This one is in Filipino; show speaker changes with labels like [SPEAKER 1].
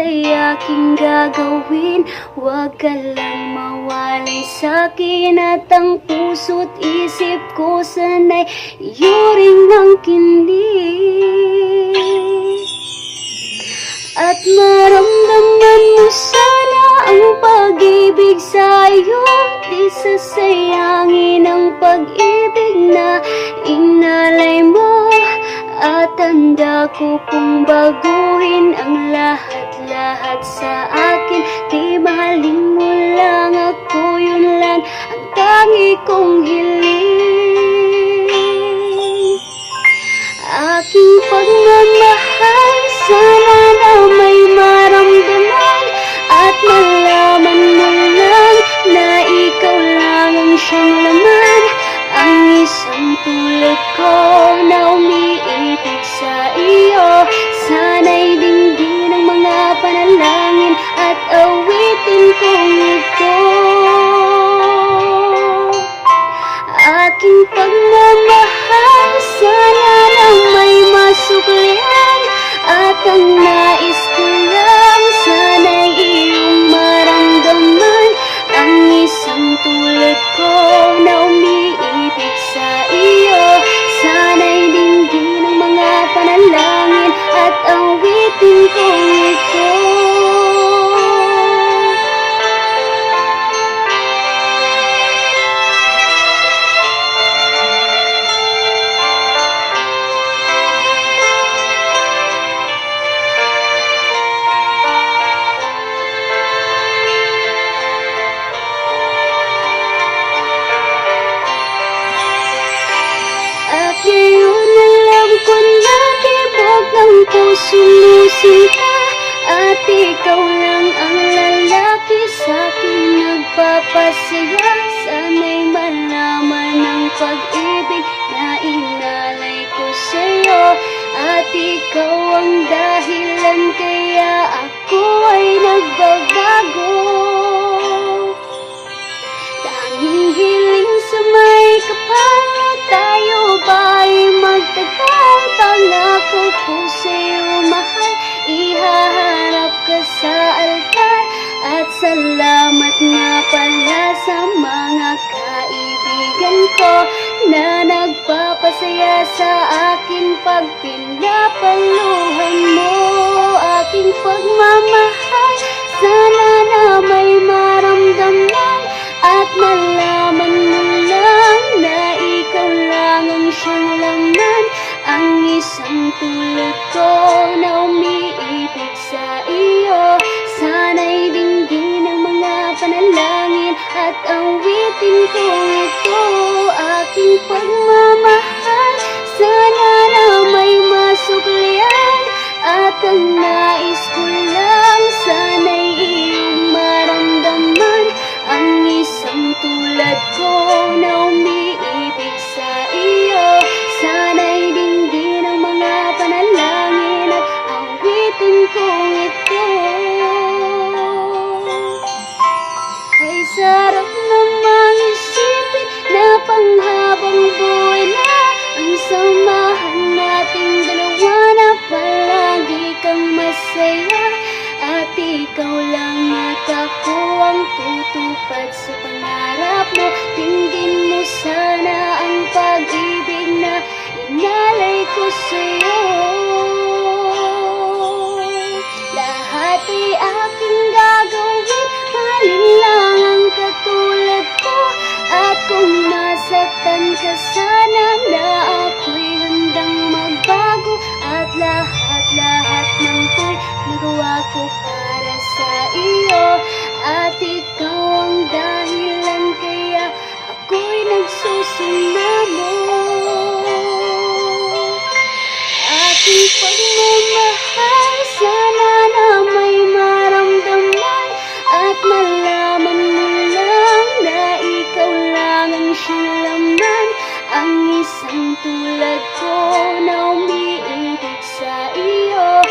[SPEAKER 1] ay aking gagawin. Huwag ka lang mawalay sa'kin at ang puso't isip ko sana'y iyo rin ang kinig. At maramdaman mo sana ang pag-ibig sa'yo, di sasayangin ang pag-ibig na inalay mo. At handa ko pong baguhin ang lahat-lahat sa akin. Di mahalin mo lang ako, yun lang ang tangi kong hiling. Aking pagmamahal, sana na may maramdaman at malaman mo lang na ikaw lang ang siyang laman. Ang isang tulad ko na umiibig sa iyo, sana'y dinggin ang mga panalangin at awitin kong ito. Aking pagmamahal, sana lang may masuklian at ang nais ko lang sana'y iyong maramdaman. Ang isang tulad ko na umiibig sa iyo, sana'y dinggin ang mga panalangin at awitin kong ito. Ngayon alam ko na tibok ng puso mo sinta, at ikaw lang ang lalaki sa'king nagpapasaya. Sana'y malaman ang pag-ibig na inalay ko sa'yo, at ikaw ang dahilan kaya ako ay nagbabago. Tanging hiling sa may kapal, tayo ba'y magtagal? Pangako ko sa'yo mahal, ihaharap ka sa altar. At salamat nga pala sa mga kaibigan ko na nagpapasaya sa akin pag pinapaluhan mo aking pagmamahal. Sana na may maramdaman at malaman mo lang na ikaw lang ang siyang laman. Ang isang tulad ko na umiibig sa iyo, sana'y dinggin ang mga panalangin at awitin ko ito. Aking pagmamahal, sana na may masuklian at ang nais ko lang sana'y iyong maramdaman. Ang isang tulad ko na umiibig sa iyo, sana'y dinggin ang mga panalangin at awitin ko ito. Ay sarap namang isipin na panghabang buhay na ang samahan nating dalawa, na palagi kang masaya. At ikaw lang at ako ang tutupad sa pangarap mo. Dinggin mo sana ang pag-ibig na inalay ko sa'yo. Lahat ay aking gagawin, mahalin lang ang katulad ko. At kung nasaktan ka sana, na ako'y handang magbago. At lahat ng to'y nagawa ko para sa iyo, at ikaw ang dahilan kaya ako'y nagsusumamo. Aking pagmamahal, sana na may maramdaman at malaman mo lang na ikaw lang ang siyang laman. Ang isang tulad ko na umiibig sa iyo,